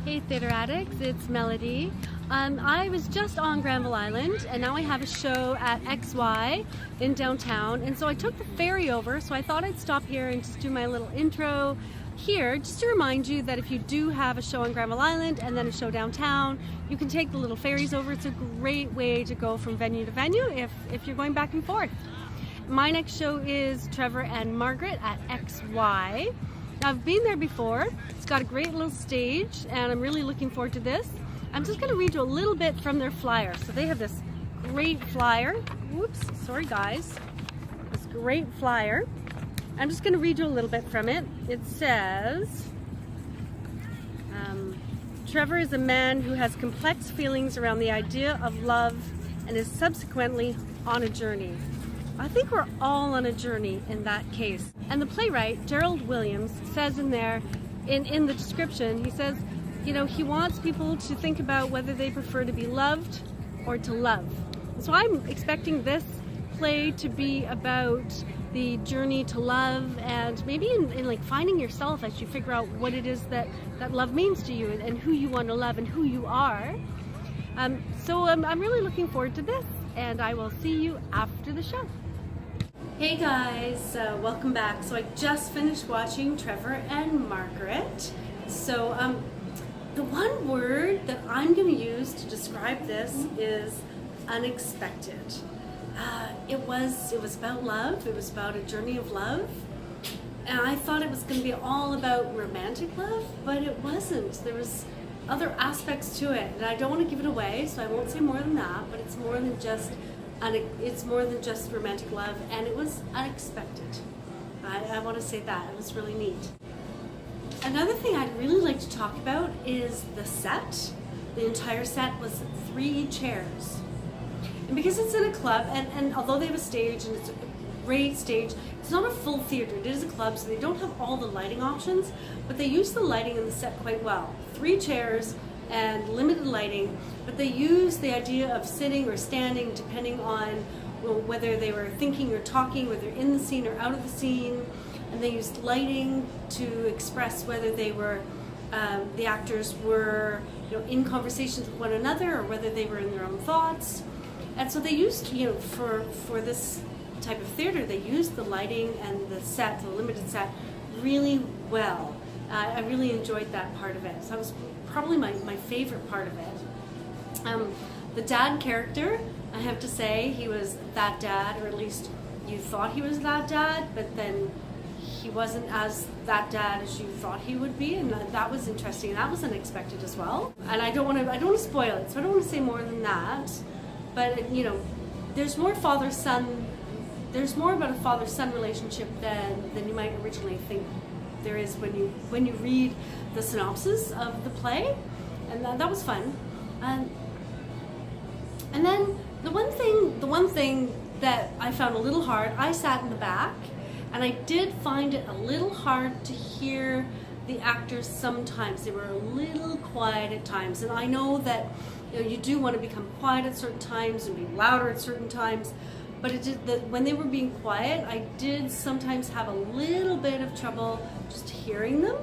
Hey Theatre Addicts, it's Melody. I was just on Granville Island and now I have a show at XY in downtown, and so I took the ferry over, so I thought I'd stop here and just do my little intro here just to remind you that if you do have a show on Granville Island and then a show downtown, you can take the little ferries over. It's a great way to go from venue to venue if you're going back and forth. My next show is Trevor and Margaret at XY. I've been there before. It's got a great little stage and I'm really looking forward to this. I'm just going to read you a little bit from their flyer. So they have this great flyer. Whoops, sorry guys. This great flyer. I'm just going to read you a little bit from it. It says, Trevor is a man who has complex feelings around the idea of love and is subsequently on a journey. I think we're all on a journey in that case. And the playwright, Gerald Williams, says in there, in the description, he says, you know, he wants people to think about whether they prefer to be loved or to love. So I'm expecting this play to be about the journey to love, and maybe in like finding yourself as you figure out what it is that love means to you and who you want to love and who you are. So I'm really looking forward to this, and I will see you after the show. Hey guys, welcome back. So I just finished watching Trevor and Margaret. So the one word that I'm going to use to describe this is unexpected. It was about love. It was about a journey of love, and I thought it was going to be all about romantic love, but it wasn't. There was other aspects to it, and I don't want to give it away, so I won't say more than that. But it's more than just romantic love, and it was unexpected. I want to say that. It was really neat. Another thing I'd really like to talk about is the set. The entire set was 3 chairs. And because it's in a club, and although they have a stage, and it's a great stage, it's not a full theater. It is a club, so they don't have all the lighting options, but they use the lighting in the set quite well. 3 chairs and limited lighting, but they use the idea of sitting or standing depending on whether they were thinking or talking, whether in the scene or out of the scene, and they used lighting to express whether they were the actors were, you know, in conversations with one another or whether they were in their own thoughts. And so they used, you know, for this type of theater, they used the lighting and the set, the limited set, really well. I really enjoyed that part of it. So that was probably my favorite part of it. The dad character, I have to say, he was that dad, or at least you thought he was that dad, but then he wasn't as that dad as you thought he would be, and that was interesting. That was unexpected as well. And I don't want to spoil it, so I don't want to say more than that. But you know, there's more father-son. There's more about a father-son relationship than you might originally think there is when you read the synopsis of the play, and that was fun. And then the one thing that I found a little hard, I sat in the back, and I did find it a little hard to hear the actors sometimes. They were a little quiet at times, and I know that, you know, you do want to become quiet at certain times and be louder at certain times, but when they were being quiet, I did sometimes have a little bit of trouble just hearing them.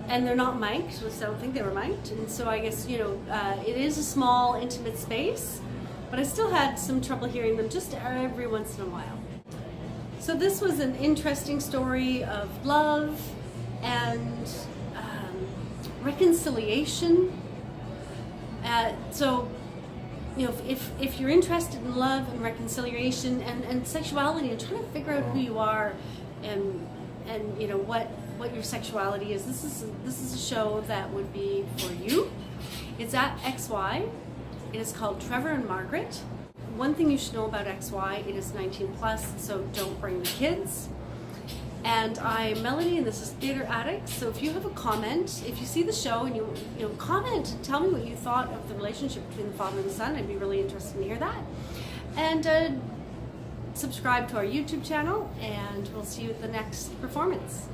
And they're not mic'd, so I don't think they were mic'd, and so I guess, you know, it is a small, intimate space, but I still had some trouble hearing them just every once in a while. So this was an interesting story of love and reconciliation. So, you know, if you're interested in love and reconciliation and sexuality and trying to figure out who you are and you know what your sexuality is, this is a show that would be for you. It's at XY. It is called Trevor and Margaret. One thing you should know about XY, it is 19 plus, so don't bring the kids. And I'm Melody, and this is Theatre Addicts. So if you have a comment, if you see the show and you know, comment and tell me what you thought of the relationship between the father and the son, I'd be really interested to hear that. And subscribe to our YouTube channel, and we'll see you at the next performance.